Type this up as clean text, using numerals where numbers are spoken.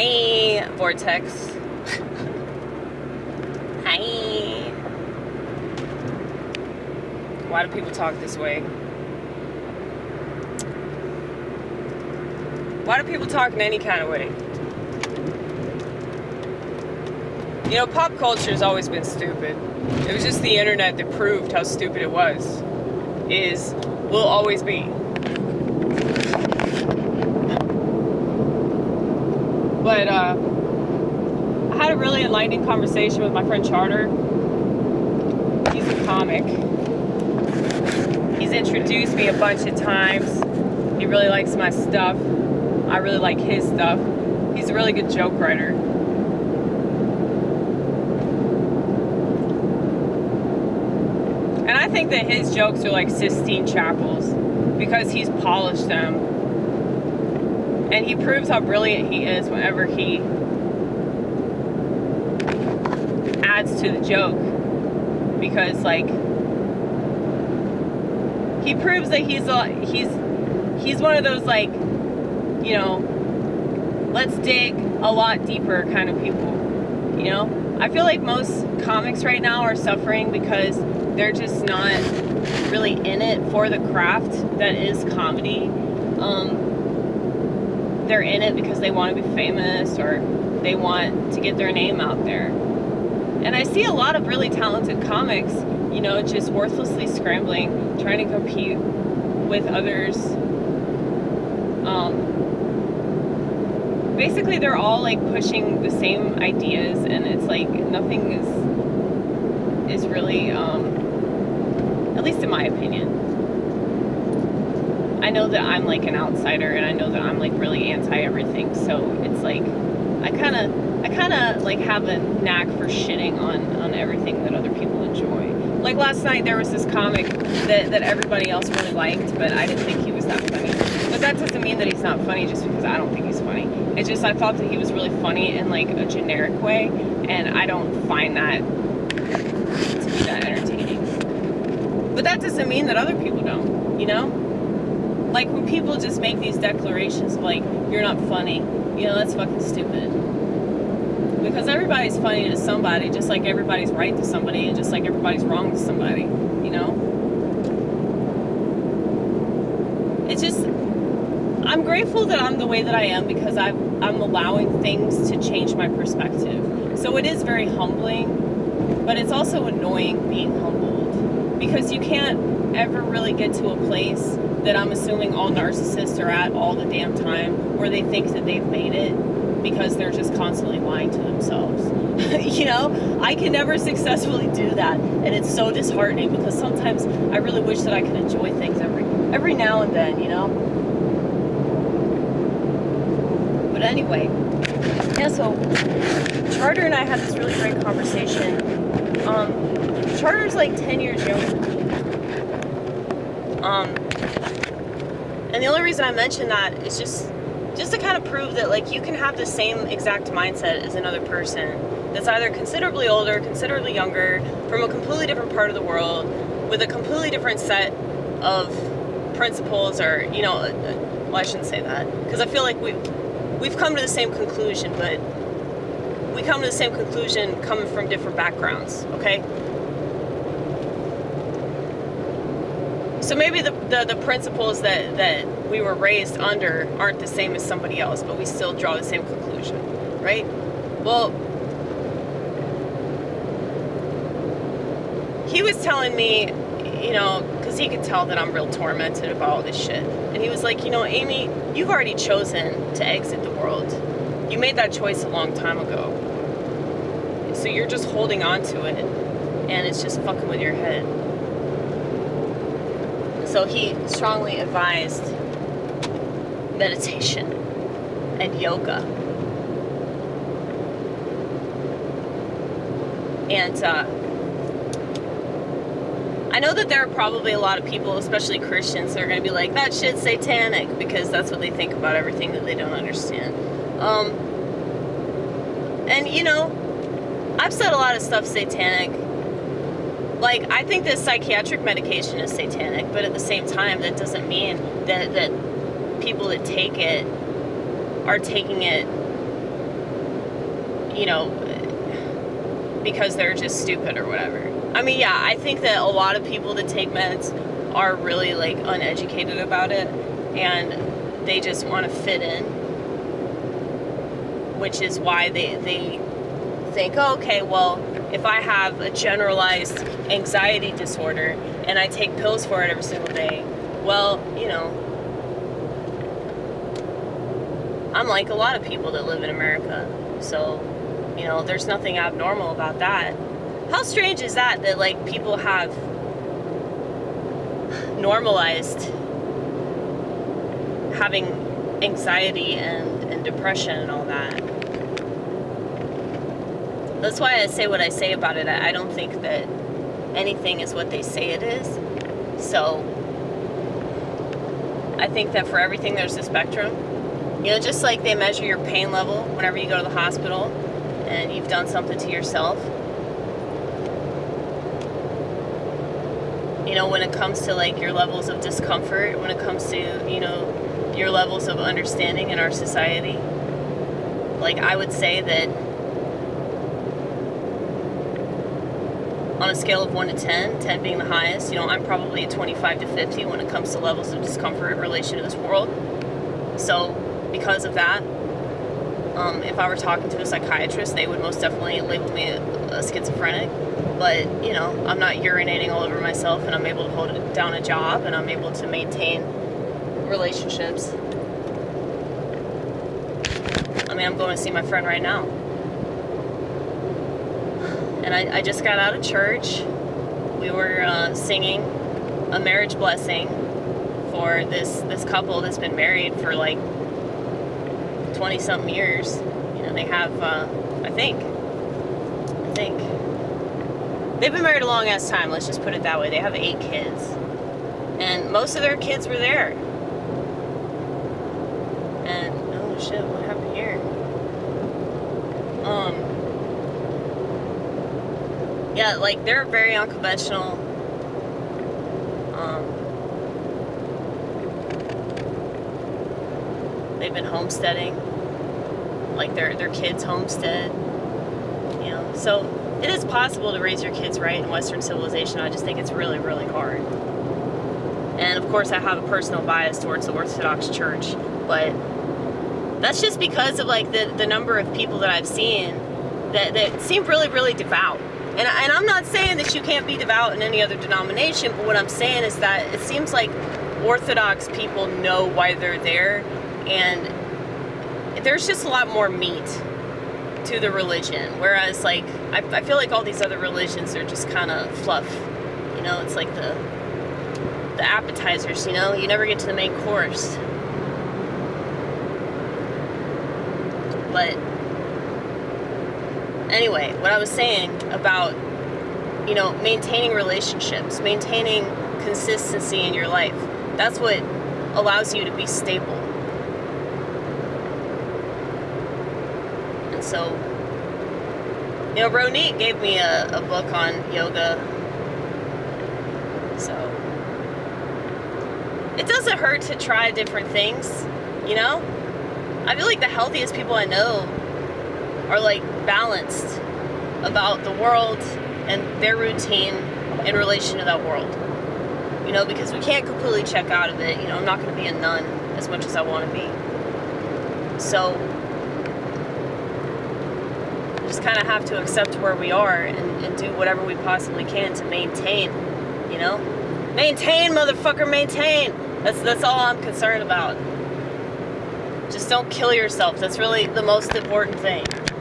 Hi, vortex. Hi. Why do people talk this way? Why do people talk in any kind of way? You know, pop culture has always been stupid. It was just the internet that proved how stupid it was. Will always be. But I had a really enlightening conversation with my friend Charter. He's a comic. He's introduced me a bunch of times. He really likes my stuff. I really like his stuff. He's a really good joke writer. And I think that his jokes are like Sistine chapels because he's polished them. And he proves how brilliant he is whenever he adds to the joke. Because, like, he proves that he's one of those, like, you know, let's dig a lot deeper kind of people. You know? I feel like most comics right now are suffering because they're just not really in it for the craft that is comedy. They're in it because they want to be famous or they want to get their name out there. And I see a lot of really talented comics, you know, just worthlessly scrambling, trying to compete with others. Basically, they're all like pushing the same ideas, and it's like nothing is really, at least in my opinion. I know that I'm like an outsider, and I know that I'm like really anti-everything. So it's like I kind of like have a knack for shitting on everything that other people enjoy. Like last night, there was this comic that everybody else really liked, but I didn't think he was that funny. But that doesn't mean that he's not funny just because I don't think he's funny. It's just I thought that he was really funny in like a generic way, and I don't find that to be that entertaining. But that doesn't mean that other people don't, you know? Like when people just make these declarations of like, you're not funny, you know, that's fucking stupid. Because everybody's funny to somebody, just like everybody's right to somebody, and just like everybody's wrong to somebody, you know? It's just, I'm grateful that I'm the way that I am because I'm allowing things to change my perspective. So it is very humbling, but it's also annoying being humbled. Because you can't ever really get to a place that I'm assuming all narcissists are at all the damn time, where they think that they've made it because they're just constantly lying to themselves. You know, I can never successfully do that, and it's so disheartening because sometimes I really wish that I could enjoy things every now and then, you know. But anyway, yeah. So Charter and I had this really great conversation. Charter's like 10 years younger than me. And the only reason I mention that is just to kind of prove that like you can have the same exact mindset as another person that's either considerably older, considerably younger, from a completely different part of the world, with a completely different set of principles, or, you know, well, I shouldn't say that, because I feel like we've come to the same conclusion, but we come to the same conclusion coming from different backgrounds, okay? So maybe the principles that we were raised under aren't the same as somebody else, but we still draw the same conclusion, right? Well, he was telling me, you know, because he could tell that I'm real tormented about all this shit. And he was like, you know, Amy, you've already chosen to exit the world. You made that choice a long time ago. So you're just holding on to it, and it's just fucking with your head. So he strongly advised meditation and yoga. And I know that there are probably a lot of people, especially Christians, that are going to be like, that shit's satanic, because that's what they think about everything that they don't understand. And, you know, I've said a lot of stuff satanic. Like, I think that psychiatric medication is satanic, but at the same time, that doesn't mean that people that take it are taking it you know, because they're just stupid or whatever. I mean, yeah, I think that a lot of people that take meds are really, like, uneducated about it, and they just want to fit in, which is why they think, oh, okay, well, if I have a generalized anxiety disorder and I take pills for it every single day, well, you know, I'm like a lot of people that live in America, so, you know, there's nothing abnormal about that. How strange is that, like, people have normalized having anxiety and depression and all that. That's why I say what I say about it. I don't think that anything is what they say it is. So I think that for everything there's a spectrum. You know, just like they measure your pain level whenever you go to the hospital and you've done something to yourself. You know, when it comes to, like, your levels of discomfort, when it comes to, you know, your levels of understanding in our society, like, I would say that on a scale of 1 to 10, 10 being the highest, you know, I'm probably a 25 to 50 when it comes to levels of discomfort in relation to this world. So, because of that, if I were talking to a psychiatrist, they would most definitely label me a schizophrenic. But, you know, I'm not urinating all over myself, and I'm able to hold down a job, and I'm able to maintain relationships. I mean, I'm going to see my friend right now. And I just got out of church. We were singing a marriage blessing for this couple that's been married for, like, 20-something years. You know, they have, I think. They've been married a long-ass time, let's just put it that way. They have 8 kids. And most of their kids were there. And, oh shit, what happened here? Yeah, like, they're very unconventional. They've been homesteading. Like, their kids homestead. You know, so it is possible to raise your kids right in Western civilization. I just think it's really, really hard. And, of course, I have a personal bias towards the Orthodox Church, but that's just because of, like, the number of people that I've seen that seem really, really devout. And I'm not saying that you can't be devout in any other denomination, but what I'm saying is that it seems like Orthodox people know why they're there, and there's just a lot more meat to the religion, whereas, like, I feel like all these other religions are just kind of fluff. You know, it's like the appetizers, you know? You never get to the main course. But anyway, what I was saying about, you know, maintaining relationships, maintaining consistency in your life, that's what allows you to be stable. And so, you know, Ronit gave me a book on yoga. So, it doesn't hurt to try different things, you know? I feel like the healthiest people I know are, like, balanced about the world and their routine in relation to that world. You know, because we can't completely check out of it. You know, I'm not going to be a nun as much as I want to be. So, we just kind of have to accept where we are and do whatever we possibly can to maintain, you know? Maintain, motherfucker, maintain! That's all I'm concerned about. Just don't kill yourself. That's really the most important thing.